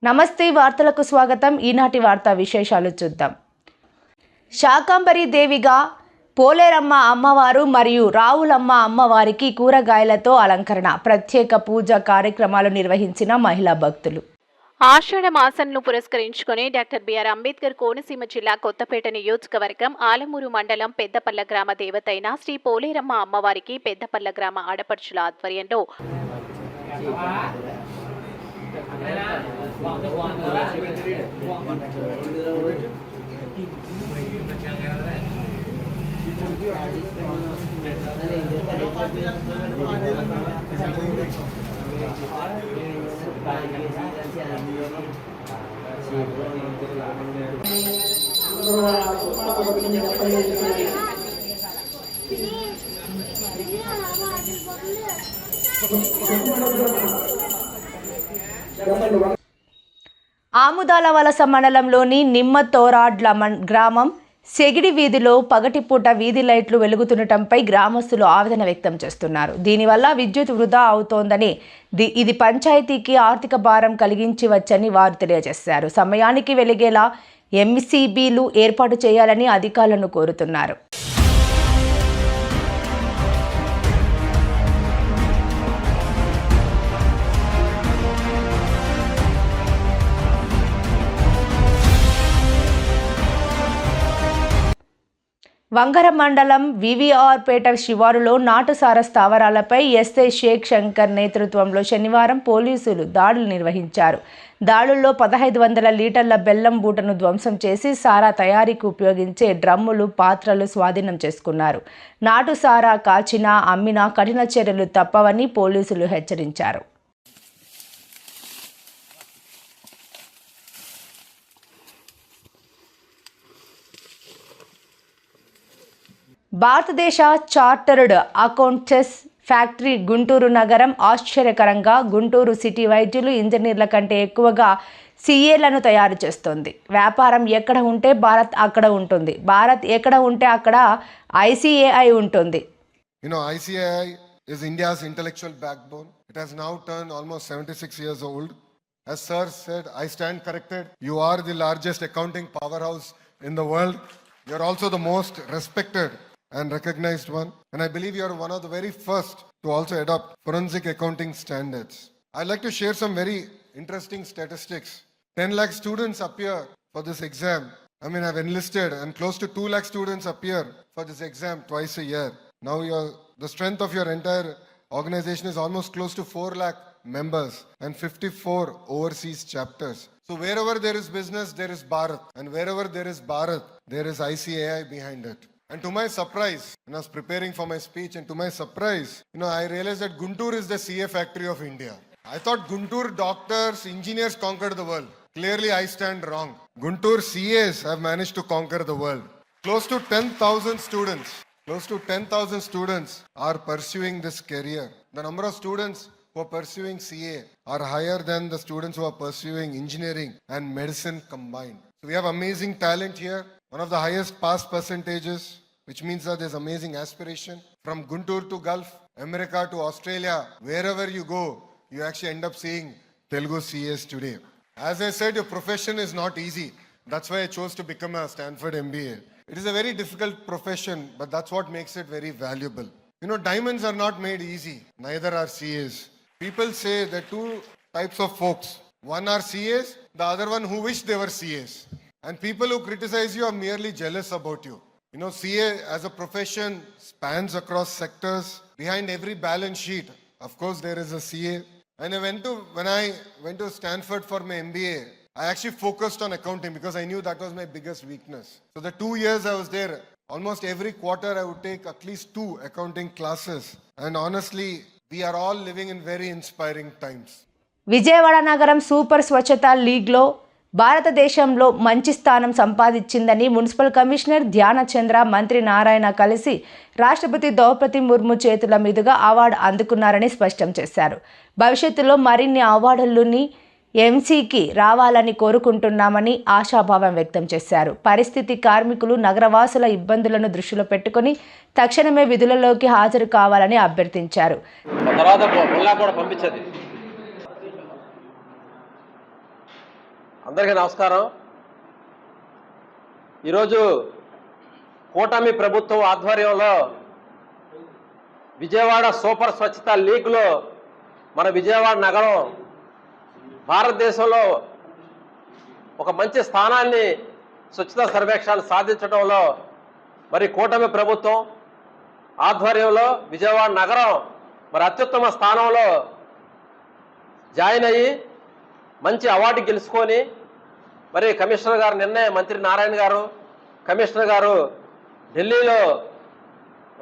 నమస్తే వార్తలకు స్వాగతం. ఈనాటి వార్తా విశేషాలు చూద్దాం. శాకంబరి దేవిగా పోలేరమ్మ అమ్మవారు మరియు రావులమ్మ అమ్మవారికి కూరగాయలతో అలంకరణ, ప్రత్యేక పూజ కార్యక్రమాలు నిర్వహించిన మహిళా భక్తులు. ఆషాఢ మాసంను పురస్కరించుకుని డాక్టర్ బిఆర్ అంబేద్కర్ కోనసీమ జిల్లా కొత్తపేట నియోజకవర్గం ఆలమూరు మండలం పెద్దపల్ల గ్రామ దేవతైన శ్రీ పోలేరమ్మ అమ్మవారికి పెద్దపల్ల గ్రామ ఆడపడుచుల ఆధ్వర్యంలో ఆముదాల వలస మండలంలోని నిమ్మతోరాడ్ల గ్రామం సెగిడి వీధిలో పగటిపూట వీధి లైట్లు వెలుగుతుండటంపై గ్రామస్తులు ఆవేదన వ్యక్తం చేస్తున్నారు. దీనివల్ల విద్యుత్ వృధా అవుతోందని, ఇది పంచాయతీకి ఆర్థిక భారం కలిగించి వచ్చని వారు తెలియజేశారు. సమయానికి వెలిగేలా ఎంసీబీలు ఏర్పాటు చేయాలని అధికారులను కోరుతున్నారు. వంగర మండలం వివిఆర్పేట శివారులో నాటుసార స్థావరాలపై ఎస్ఐ షేక్ శంకర్ నేతృత్వంలో శనివారం పోలీసులు దాడులు నిర్వహించారు. దాడుల్లో 1500 లీటర్ల బెల్లం బూటను ధ్వంసం చేసి సారా తయారీకి ఉపయోగించే డ్రమ్ములు, పాత్రలు స్వాధీనం చేసుకున్నారు. నాటుసారా కాచినా, అమ్మినా కఠిన చర్యలు తప్పవని పోలీసులు హెచ్చరించారు. భారతదేశ చార్టర్డ్ అకౌంటెంట్స్ ఫ్యాక్టరీ గుంటూరు నగరం ఆశ్చర్యకరంగా గుంటూరు సిటీ వైద్యులు, ఇంజనీర్ల కంటే ఎక్కువగా సీఏలను తయారు చేస్తోంది. వ్యాపారం ఎక్కడ ఉంటే భారత్ అక్కడ ఉంటుంది, భారత్ ఎక్కడ ఉంటే అక్కడ ఐసీఏఐ ఉంటుంది. ICAI is India's intellectual backbone. It has now turned almost 76 years old. As Sir said, I stand corrected. You are the largest accounting powerhouse in the world. You are also the most respected and recognized one. And I believe you are one of the very first to also adopt forensic accounting standards. I'd like to share some very interesting statistics. 10 lakh students appear for this exam. I've enlisted, and close to 2 lakh students appear for this exam twice a year. Now the strength of your entire organization is almost close to 4 lakh members and 54 overseas chapters. So wherever there is business, there is Bharat. And wherever there is Bharat, there is ICAI behind it. And to my surprise, when I was preparing for my speech, and to my surprise, I realized that Guntur is the CA factory of India. I thought Guntur doctors, engineers conquered the world. Clearly, I stand wrong. Guntur CAs have managed to conquer the world. Close to 10,000 students are pursuing this career. The number of students who are pursuing CA are higher than the students who are pursuing engineering and medicine combined. So we have amazing talent here. One of the highest pass percentages, which means that there's amazing aspiration. From Guntur to Gulf, America to Australia, wherever you go, you actually end up seeing Telugu CAs today. As I said, your profession is not easy. That's why I chose to become a Stanford MBA. It is a very difficult profession, but that's what makes it very valuable. Diamonds are not made easy. Neither are CAs. People say there are two types of folks. One are CAs, the other one who wish they were CAs. And people who criticize you are merely jealous about you. CA as a profession spans across sectors. Behind every balance sheet, of course, there is a CA. And when I went to Stanford for my MBA, I actually focused on accounting because I knew that was my biggest weakness. So the 2 years I was there, almost every quarter I would take at least 2 accounting classes. And honestly, we are all living in very inspiring times. Vijayawada నగరం super స్వచ్ఛత లీగ్లో భారతదేశంలో మంచి స్థానం సంపాదించిందని municipal commissioner Dhyanachandra, మంత్రి నారాయణ కలిసి రాష్ట్రపతి ద్రౌపది ముర్ము చేతుల మీదుగా అవార్డు అందుకున్నారని స్పష్టం చేశారు. భవిష్యత్తులో మరిన్ని అవార్డులని ఎంసీకి రావాలని కోరుకుంటున్నామని ఆశాభావం వ్యక్తం చేశారు. పరిస్థితి కార్మికులు, నగరవాసుల ఇబ్బందులను దృష్టిలో పెట్టుకుని తక్షణమే విధులలోకి హాజరు కావాలని అభ్యర్థించారు. అందరికీ నమస్కారం. ఈరోజు కూటమి ప్రభుత్వం ఆధ్వర్యంలో విజయవాడ సూపర్ స్వచ్ఛత లీగ్లో మన విజయవాడ నగరం భారతదేశంలో ఒక మంచి స్థానాన్ని స్వచ్ఛతా సర్వేక్షణలు సాధించడంలో మరి కూటమి ప్రభుత్వం ఆధ్వర్యంలో విజయవాడ నగరం మరి అత్యుత్తమ స్థానంలో జాయిన్ అయ్యి మంచి అవార్డు గెలుచుకొని మరి కమిషనర్ గారు నిన్నే మంత్రి నారాయణ గారు కమిషనర్ గారు ఢిల్లీలో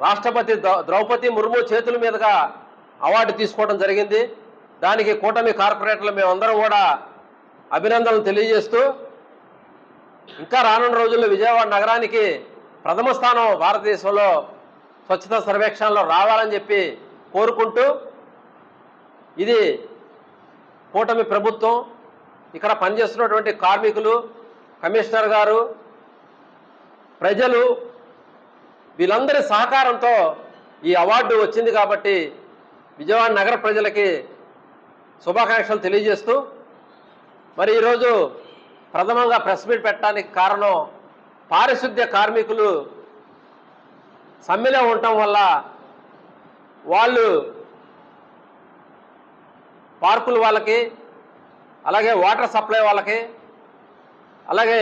రాష్ట్రపతి ద్రౌపది ముర్ము చేతుల మీదుగా అవార్డు తీసుకోవడం జరిగింది. దానికి కూటమి కార్పొరేటర్లు మేమందరం కూడా అభినందనలు తెలియజేస్తూ ఇంకా రానున్న రోజుల్లో విజయవాడ నగరానికి ప్రథమ స్థానం భారతదేశంలో స్వచ్ఛతా సర్వేక్షణలో రావాలని చెప్పి కోరుకుంటూ, ఇది కూటమి ప్రభుత్వం, ఇక్కడ పనిచేస్తున్నటువంటి కార్మికులు, కమిషనర్ గారు, ప్రజలు వీళ్ళందరి సహకారంతో ఈ అవార్డు వచ్చింది కాబట్టి విజయవాడ నగర ప్రజలకి శుభాకాంక్షలు తెలియజేస్తూ, మరి ఈరోజు ప్రథమంగా ప్రెస్ మీట్ పెట్టడానికి కారణం పారిశుద్ధ్య కార్మికులు సమ్మెలో ఉండటం వల్ల వాళ్ళు పార్కుల వాళ్ళకి, అలాగే వాటర్ సప్లై వాళ్ళకి, అలాగే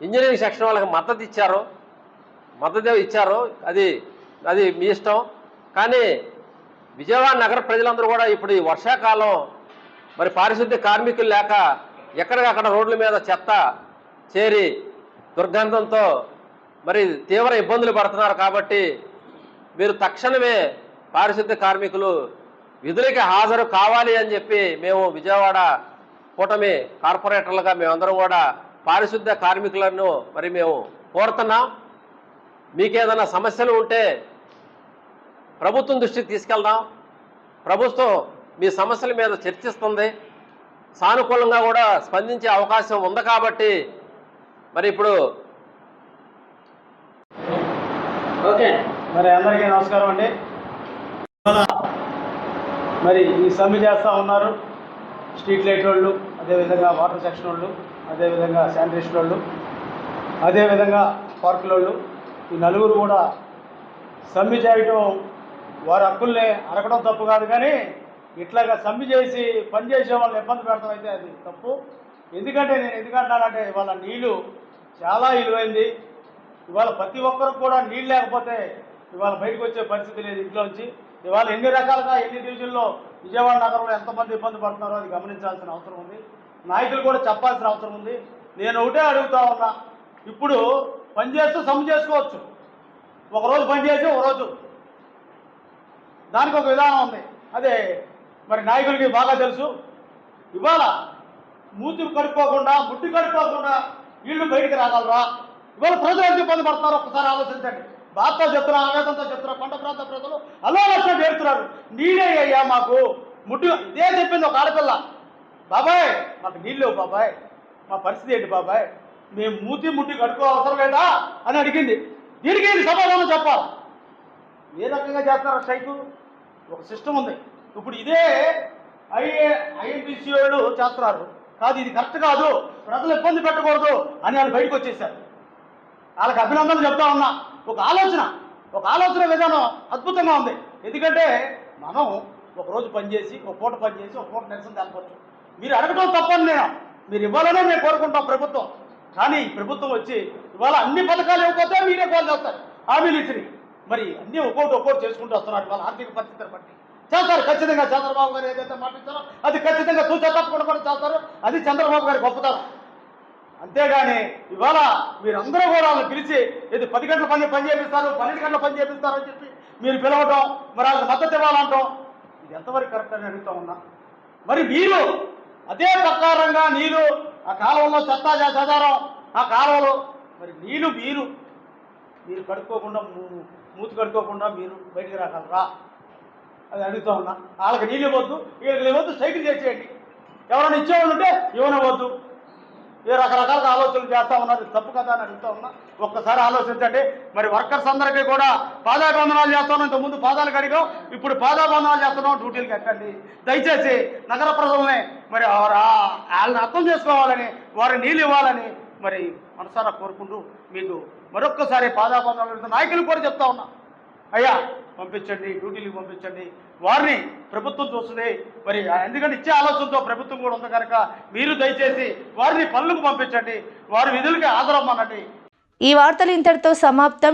ఇంజనీరింగ్ సెక్షన్ వాళ్ళకి మద్దతు ఇచ్చారు. అది మీ ఇష్టం. కానీ విజయవాడ నగర ప్రజలందరూ కూడా ఇప్పుడు ఈ వర్షాకాలం మరి పారిశుద్ధ్య కార్మికులు లేక ఎక్కడికక్కడ రోడ్ల మీద చెత్త చేరి దుర్గంధంతో మరి తీవ్ర ఇబ్బందులు పడుతున్నారు. కాబట్టి మీరు తక్షణమే పారిశుద్ధ్య కార్మికులు విధులకి హాజరు కావాలి అని చెప్పి మేము విజయవాడ కూటమి కార్పొరేటర్లుగా మేమందరం కూడా పారిశుద్ధ్య కార్మికులను మరి మేము కోరుతున్నాం. మీకేదైనా సమస్యలు ఉంటే ప్రభుత్వం దృష్టికి తీసుకెళ్దాం. ప్రభుత్వం మీ సమస్యల మీద చర్చిస్తుంది, సానుకూలంగా కూడా స్పందించే అవకాశం ఉంది. కాబట్టి మరి ఇప్పుడు ఓకే, మరి అందరికీ నమస్కారం అండి. మరి ఈ సమ్మె చేస్తూ ఉన్నారు స్ట్రీట్ లైట్ వాళ్ళు, అదేవిధంగా వాటర్ సెక్షన్ వాళ్ళు, అదేవిధంగా శానిటేషన్ వాళ్ళు, అదేవిధంగా పార్కుల వాళ్ళు, ఈ నలుగురు కూడా సమ్మె చేయటం వారి హక్కుల్ని అడగడం తప్పు కాదు. కానీ ఇట్లాగా సమ్మె చేసి పని చేసే వాళ్ళని ఇబ్బంది పెడతాం అయితే అది తప్పు. ఎందుకంటే నేను ఎందుకంటానంటే ఇవాళ నీళ్ళు చాలా విలువైంది. ఇవాళ ప్రతి ఒక్కరికి కూడా నీళ్ళు లేకపోతే ఇవాళ బయటకు వచ్చే పరిస్థితి లేదు ఇంట్లోంచి. ఇవాళ ఎన్ని రకాలుగా ఎన్ని డివిజన్లో విజయవాడ నగరంలో ఎంతమంది ఇబ్బంది పడుతున్నారో అది గమనించాల్సిన అవసరం ఉంది. నాయకులు కూడా చెప్పాల్సిన అవసరం ఉంది. నేను ఒకటే అడుగుతా ఉన్నా, ఇప్పుడు పని చేస్తూ సమ్మె చేసుకోవచ్చు. ఒకరోజు పని చేసి ఒకరోజు దానికి ఒక విధానం ఉంది. అదే మరి నాయకులకి బాగా తెలుసు. ఇవాళ మూతి కడుక్కోకుండా ముట్టి కడుక్కోకుండా వీళ్ళు బయటికి రాగలరా? ఇవాళ ప్రజలు ఎంత ఇబ్బంది పడుతున్నారు ఒక్కసారి ఆలోచించండి. బాధతో చెప్తున్నా, ఆవేదంతో చెప్తున్నా, కొండ ప్రాంత ప్రజలు అల్లోలక్షణం చేరుతున్నారు. నీళ్ళే అయ్యా మాకు ముట్టి. ఇదే చెప్పింది ఒక ఆడపిల్ల, బాబాయ్ మాకు నీళ్ళు లేవు బాబాయ్, మా పరిస్థితి ఏంటి బాబాయ్, మేము మూతి ముట్టి కడుక్కో అవసరం లేదా అని అడిగింది. దీనికి సమాధానం చెప్పాలి. ఏ రకంగా చేస్తున్నారు స్ట్రైకు? ఒక సిస్టమ్ ఉంది. ఇప్పుడు ఇదే ఐఎన్టీసీ వాళ్ళు చేస్తున్నారు. కాదు, ఇది కరెక్ట్ కాదు, ప్రజలు ఇబ్బంది పెట్టకూడదు అని వాళ్ళు బయటకు వచ్చేసారు. వాళ్ళకి అభినందనలు చెప్తా ఉన్నా. ఒక ఆలోచన విధానం అద్భుతంగా ఉంది. ఎందుకంటే మనం ఒకరోజు పనిచేసి ఒక పూట పనిచేసి ఒక పూట నిరసన తెలపచ్చు. మీరు అడగడం తప్పని మీరు ఇవ్వాలనే మేము కోరుకుంటాం ప్రభుత్వం. కానీ ప్రభుత్వం వచ్చి ఇవాళ అన్ని పథకాలు ఇవ్వకపోతే మీరే కాల్ చేస్తారు హామీలు ఇచ్చి. మరి అన్నీ ఒక్కోటి చేసుకుంటూ వస్తున్నారు. వాళ్ళ ఆర్థిక పరిస్థితిని బట్టి చేస్తారు. ఖచ్చితంగా చంద్రబాబు గారు ఏదైతే మాటిస్తారో అది ఖచ్చితంగా తూచా తప్పకుండా కూడా చేస్తారు. అది చంద్రబాబు గారి గొప్పతనం. అంతేగాని ఇవాళ మీరందరూ కూడా వాళ్ళని పిలిచి ఇది 10 గంటల పని చేపిస్తారు, 12 గంటల పని చేపిస్తారు అని చెప్పి మీరు పిలవటం, మరి వాళ్ళకి మద్దతు ఇవ్వాలంటాం, ఇది ఎంతవరకు కరెక్ట్ అని అడుగుతా ఉన్నా. మరి మీరు అదే ప్రకారంగా నీళ్ళు ఆ కాలువలో చెత్త చెదారం ఆ కాలువలో మరి నీళ్ళు మీరు కడుక్కోకుండా మూతి కడుక్కోకుండా మీరు బయటికి రాగలరా అది అడుగుతా ఉన్నా. వాళ్ళకి నీళ్ళు ఇవ్వద్దు, వీళ్ళకి ఇవ్వద్దు, సైకిల్ చేసేయండి. ఎవరైనా ఇచ్చేవాళ్ళు ఉంటే ఇవ్వనవద్దు. రకరకాలుగా ఆలోచనలు చేస్తా ఉన్నారు. ఇది తప్పు కదా అని అడుగుతా ఉన్నా. ఒక్కసారి ఆలోచించండి. మరి వర్కర్స్ అందరికీ కూడా పాదాబంధనాలు చేస్తున్నాం. ఇంతకుముందు పాదాలు కడిగాం, ఇప్పుడు పాదాబంధనాలు చేస్తున్నాం. డ్యూటీలకు ఎక్కండి. దయచేసి నగర ప్రజల్ని మరి వాళ్ళని అర్థం చేసుకోవాలని, వారి నీళ్ళు ఇవ్వాలని మరి మనసారా కోరుకుంటూ మీకు మరొక్కసారి పాదాబంధనాలు నాయకులు కూడా చెప్తా ఉన్నా. అయ్యా పంపించండి, డ్యూటీలకు పంపించండి. వారిని ప్రభుత్వం చూస్తుంది. మరి ఎందుకంటే ఇచ్చే ఆలోచనతో ప్రభుత్వం కూడా ఉంది కనుక మీరు దయచేసి వారిని పనులకు పంపించండి. వారి విధులకి హాజరమ్మనండి. ఈ వార్తలు ఇంతటితో సమాప్తం.